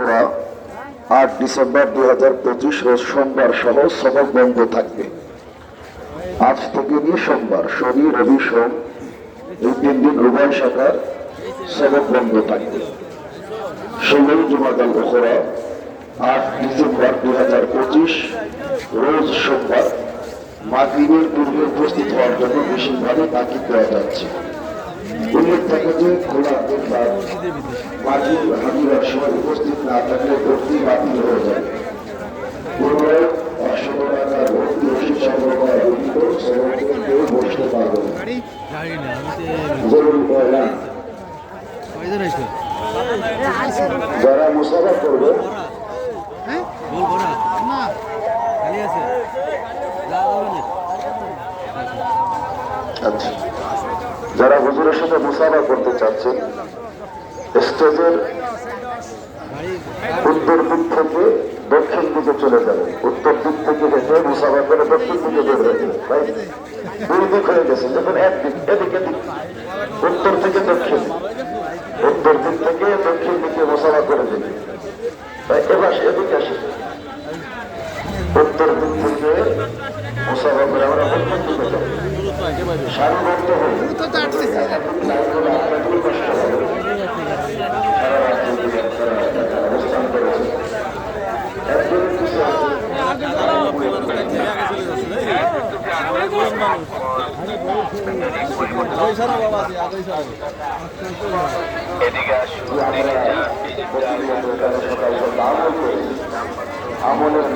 Ukhra 8 December 2025 রোজ সোমবার সহ সবক বন্ধ থাকবে। আজ থেকে নিয়ে সোমবার, শনি, রবি, সোম এই 3 দিন উভয় শাখার সবক বন্ধ থাকবে। 16 জুমাদাল উখরা 8 ডিসেম্বর 2025 রোজ সোমবার মাগরিবের পূর্বে উপস্থিত হওয়ার জন্য বিশেষভাবে তাকিদ দেওয়া যাচ্ছে। উল্লেখ থাকে যে খোলা মাগরিব হাজিরার সময় উপস্থিত না থাকলে ভর্তি বাতিল হয়ে যাবে। পুনরায় 100 টাকার ভর্তি রসিদ সংগ্রহ করা ব্যতীত কেউ বসতে পারবে না। যারা মুসাফা করবে যারা হুজুরের সাথে মুসাফা করতে চাচ্ছেন স্টেজের উত্তর দিক থেকে দক্ষিণ দিকে চলে যাবে। উত্তর দিক থেকে হেঁটে মুসাফা করে দক্ষিণ দিকে বের হয়ে যাবে। দুই দিক হয়ে গেছে, যখন একদিক এদিক এদিক উত্তর থেকে দক্ষিণ, উত্তর দিক থেকে দক্ষিণ দিকে মুসাফা করে দেবে। এবার এদিকে আসে, উত্তর দিক থেকে মুসাফা করে আমরা দক্ষিণ দিকে যাবো। সারিবদ্ধ হয়ে অবস্থান করেছে। আমলের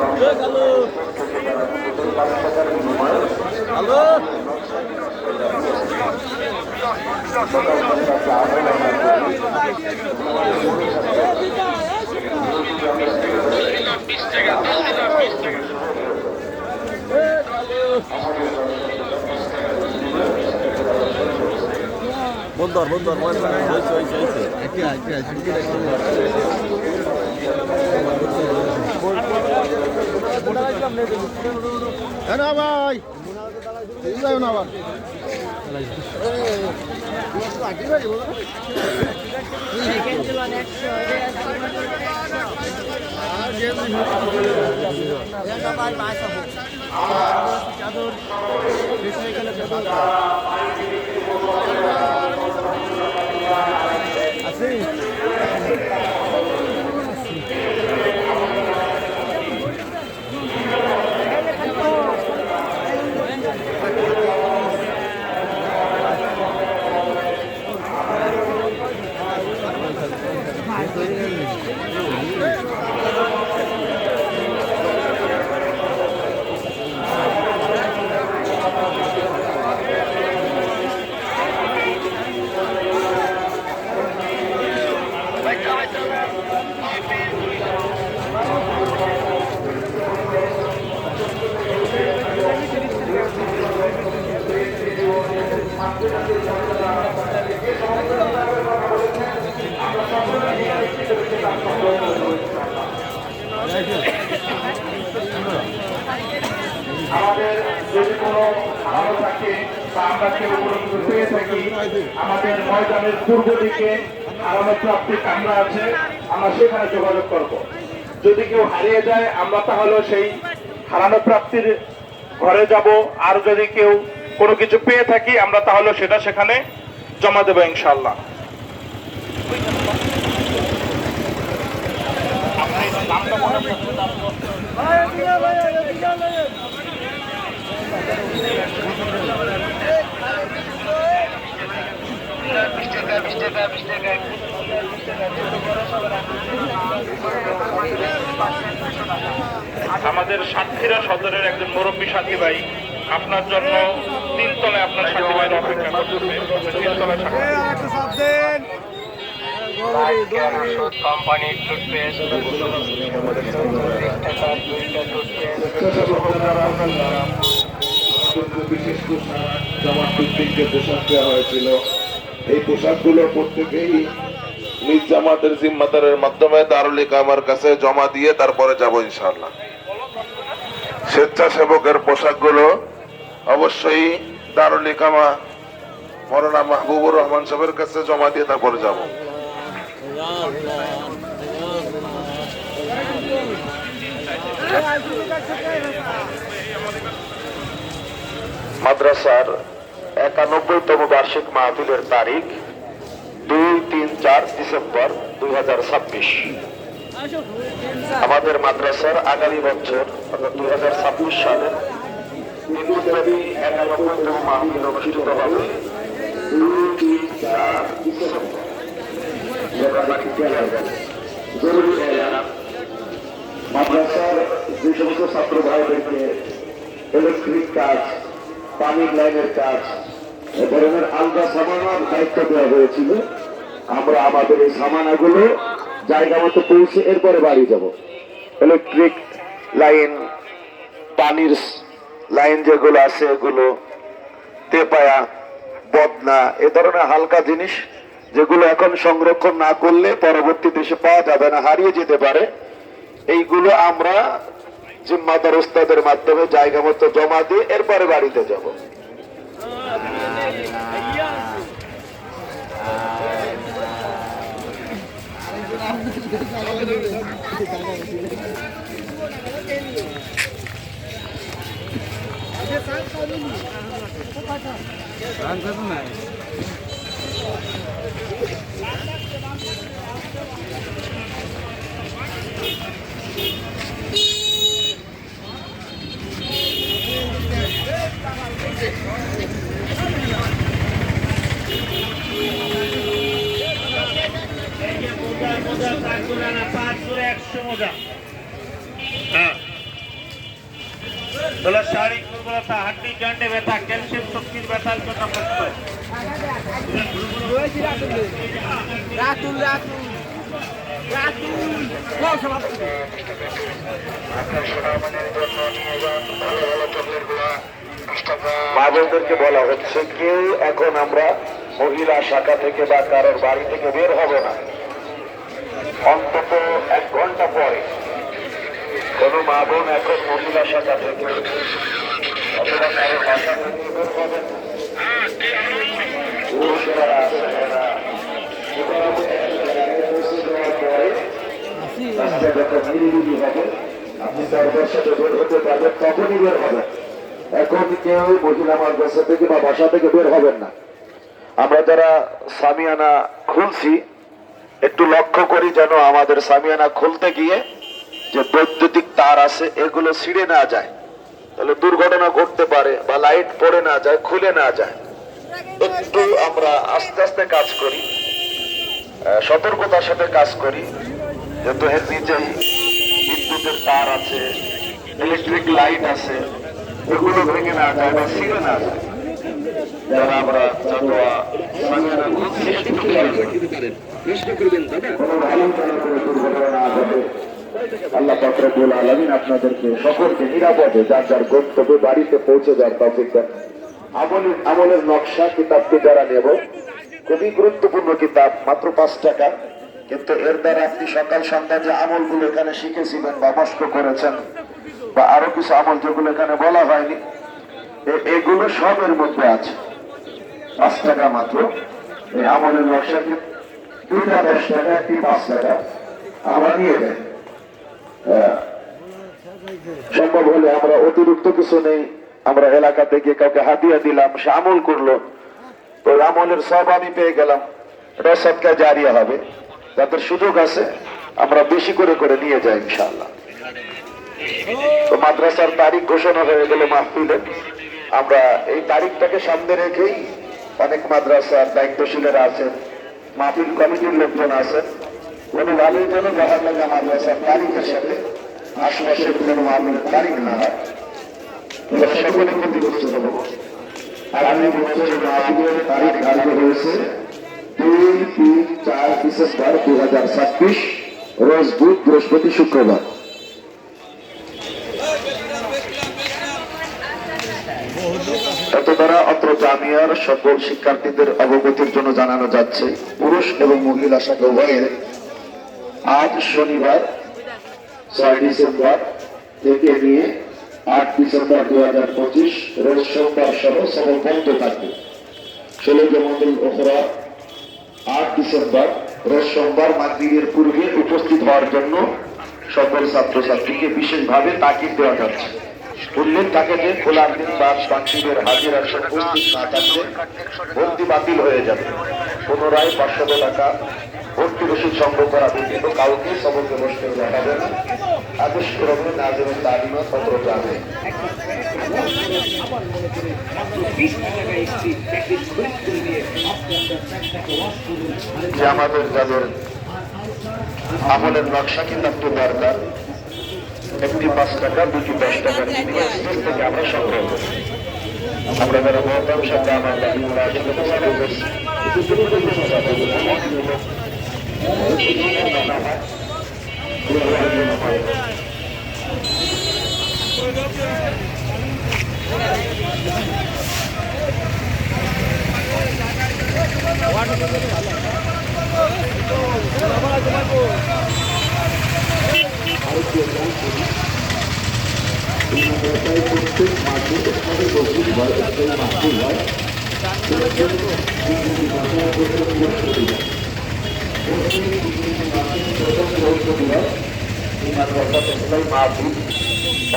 বন্দর বন্দর না ভাই না আবার আমাদের যদি কোনো ভালো থাকে বা আমরা কেউ কোনো কিছু পেয়ে থাকি, আমাদের ময়দানের পূর্ব দিকে হারানো প্রাপ্তির কামরা আছে, আমরা সেখানে যোগাযোগ করব। যদি কেউ হারিয়ে যায় আমরা তাহলে সেই হারানো প্রাপ্তির ঘরে যাব, আর যদি কেউ কোনো কিছু পেয়ে থাকি আমরা তাহলে সেটা সেখানে জমা দেবো ইনশাআল্লাহ। আমাদের সাতক্ষীরা সদরের একজন মুরব্বী সাথী ভাই আপনার জন্য 3 তলায় আপনার সাথী ভাই অপেক্ষা করতেছে। 3 তলায় কোম্পানির টুথপেস্ট বিশেষ পোশাক জামাত উদ্দিনকে পোশাক দেওয়া হয়েছিল। এই পোশাকগুলো প্রত্যেকেই নিজ জামাতের জিম্মাদারের মাধ্যমে দারুল ইকামার কাছে জমা দিয়ে তারপরে যাব ইনশাআল্লাহ। স্বেচ্ছাসেবকের পোশাকগুলো অবশ্যই দারুল ইকামা মৌলানা মাহবুবুর রহমান সাহেবের কাছে জমা দিয়ে তারপরে যাব। মাদ্রাসার 91তম বার্ষিক মাহফিলের তারিখ 2-3-4 ডিসেম্বর 2026। আমাদের মাদ্রাসার আগামী বছর অর্থাৎ 2026 সালের দিনব্যাপী 91তম মাহফিল অনুষ্ঠিত হবে 2-3-4 ডিসেম্বর। মাদ্রাসার যে সমস্ত ছাত্র ভাইদেরকে ইলেকট্রিক কাজ, পানির লাইনের কাজ, এ ধরনের আলগা সামানার দায়িত্ব দেওয়া হয়েছিল, আমরা আমাদের এই সামানাগুলো জায়গা মতো পৌঁছে এরপরে বাড়ি যাব। ইলেকট্রিক লাইন, পানির লাইন যেগুলো আছে এগুলো, তেপায়া, বদনা, এ ধরনের হালকা জিনিস যেগুলো এখন সংরক্ষণ না করলে পরবর্তীতে এসে পাওয়া যাবে না, হারিয়ে যেতে পারে, এইগুলো আমরা জিম্মাদার ওস্তাদের মাধ্যমে জায়গা মতো জমা দিয়ে এরপরে বাড়িতে যাব। শারীরিক দুর্বলতা, হাড্ডি জয়েন্টে ব্যথা, ক্যালসিয়াম শক্তির ব্যথার জন্য প্রস্তুত। মাদেরকে বলা হচ্ছে কেউ এখন আমরা মহিলা শাখা থেকে বা কারোর বাড়ি থেকে বের হবে না, অন্তত 1 ঘন্টা পরে। কোন মা বোন এখন মহিলা শাখা থেকে অথবা কারোর বাসা থেকে বের হবে না। পুরুষেরা আছে, এরা রাস্তায় যখন নিরিবিলি হবে, আপনি তার সাথে বের হতে পারবেন, তখনই বের হবে। এখন কেউ মহিলা মাদ্রাসা থেকে বা বাসা থেকে বের হবেন না। আমরা যারা সামিয়ানা খুলছি একটু লক্ষ্য করি যেন আমাদের সামিয়ানা খুলতে গিয়ে যে বৈদ্যুতিক তার আছে এগুলো ছিঁড়ে না যায়, তাহলে দুর্ঘটনা ঘটতে পারে, বা লাইট পড়ে না যায়, খুলে না যায়। একটু আমরা আস্তে আস্তে কাজ করি, সতর্কতার সাথে কাজ করি, যেহেতু এর নিচেই বিদ্যুতের তার আছে, ইলেকট্রিক লাইট আছে, এগুলো ভেঙে না যায় বা ছিঁড়ে না যায়। যারা আমরা চাঁদোয়া সামিয়ানা খুলছি একটু খেয়াল রাখি। আল্লাহ পাক রব্বুল আলামিন আপনাদেরকে সকলকে নিরাপদে যার যার গন্তব্যে বাড়িতে পৌঁছে যাওয়ার তৌফিক দেন। আমলের নকশা কিতাবটি যারা নেব, খুবই গুরুত্বপূর্ণ কিতাব, মাত্র 5 টাকা, কিন্তু এর দ্বারা আপনি সকাল সন্ধ্যা যে আমলগুলো এখানে শিখেছিলেন বা মস্ক করেছেন বা আরো কিছু আমল যেগুলো এখানে বলা হয়নি, এগুলো সবের মধ্যে আছে। 5 টাকা মাত্র। এই আমলের নকশা 2টা 10 টাকা, 1টি 5 টাকা। আমরা নিয়ে যাই, সম্ভব হলে আমরা অতিরিক্ত কিছু নেই, আমরা এলাকা থেকে কাউকে হাদিয়া দিলাম, সে আমল করলো, তো আমলের সব আমি পেয়ে গেলাম, এটা সদকা জারিয়া হবে। যাদের সুযোগ আছে আমরা বেশি করে করে নিয়ে যাই ইনশাআল্লাহ। তো মাদ্রাসার তারিখ ঘোষণা হয়ে গেল মাহফিলে, আমরা এই তারিখটাকে সামনে রেখেই অনেক মাদ্রাসার দায়িত্বশীলেরা আছেন, মাহফিল কমিটির লোকজন আছেন, কোনো ভালোই যেন দেখা লাগে মাদ্রাসার তারিখের সাথে আশপাশের কোনো মাহফিলের তারিখ না হয়, সকলে ক্ষতিগ্রস্ত হব। আগামী বছরের মাহফিলের তারিখ ধার্য হয়েছে 2-3-4 ডিসেম্বর 2026, রোজ বুধ, বৃহস্পতি, শুক্রবার। এত দ্বারা অত্র জামিয়ার সকল শিক্ষার্থীদের অবগতির জন্য জানানো যাচ্ছে, পুরুষ এবং মহিলা শাখা উভয়ের আজ শনিবার 6 ডিসেম্বর থেকে নিয়ে 8 ডিসেম্বর 2025 রোজ সোমবার সহ সবল বন্ধ থাকবে। 16 জমাতুল উখরা 8 ডিসেম্বর রোজ সোমবার মাগরিবের পূর্বে উপস্থিত হওয়ার জন্য সকল ছাত্রছাত্রীকে বিশেষভাবে তাকিদ দেওয়া যাচ্ছে। উল্লেখ থাকে যে খোলার দিন বাদ প্রার্থীদের হাজিরা উপস্থিত না থাকলে ভর্তি বাতিল হয়ে যাবে। পুনরায় 500 টাকা ভর্তি রসিদ সংগ্রহ করা ব্যতীত কাউকে সবকে বসতে দেখা যাবে না। আদেশ ক্রমে নাজিরুল তালিমা সত্র যাবে। যে আমাদের যাদের আমলের নকশা কিন্তু একটু দরকার, একটি 5 টাকা, দুটি 10 টাকা স্টেজ থেকে আমরা সংগ্রহ করি। আমরা যারা মহতার সাথে আমার দাবিগুলো আসলে চালু করছি,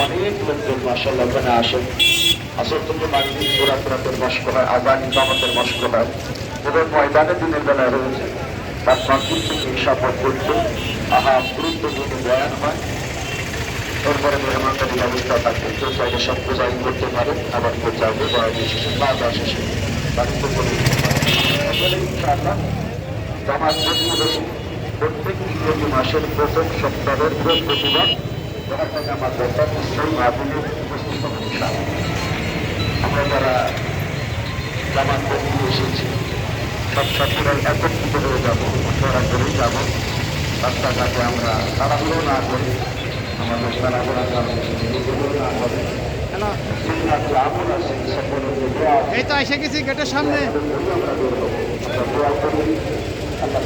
অনেক লোকজন মাসাল্লাহ ওখানে আসেন। আসল থেকে বাড়িতে পুরাতনের মস্ক হয়, আগামী জগতের মস্ক হয় এবং ময়দানে দিনের বেলায় রয়েছে। তার মাধ্যম থেকে শপথ করতে গুরুত্বপূর্ণ বয়ান হয়। এরপরে মেহমানদারি ব্যবস্থা থাকবে। কেউ চাইলে সব পূজাই করতে পারে, আবার কেউ চাইলে বয়ানি শেষে বারবার শেষে বাড়িতে করে দিতে পারে। ইনশাআল্লাহ জামাত প্রত্যেক ইংরেজি মাসের প্রথম সপ্তাহের বৃহস্পতিবার আমার দরকার নিশ্চয়ই মাহফিলে উপস্থিত হবে ইনশাআল্লাহ। আমরা যারা জামাত করতে এসেছি সব ছাত্ররা একত্রিত হয়ে যাবো, মশওয়ারা করেই যাবো। রাস্তাঘাটে আমরা তাড়াহুড়ো না করি, আমাদের তাড়াহুড়া না করে আমল আছে সকলের যে দোয়া এই তো এসে গেছি গেটের সামনে।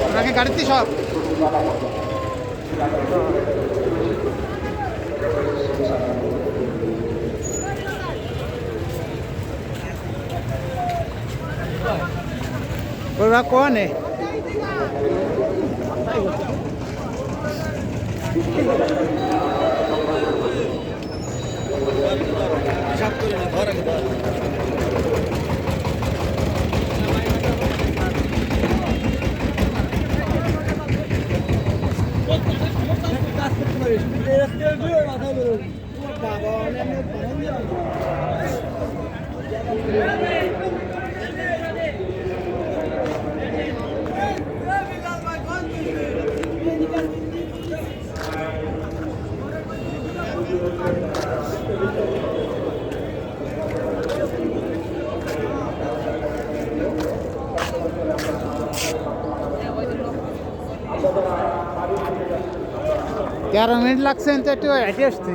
ওনাকে গাড়িতে সব ওরা কোনে মিনিট লাগছে একটু হেঁটে আসছি।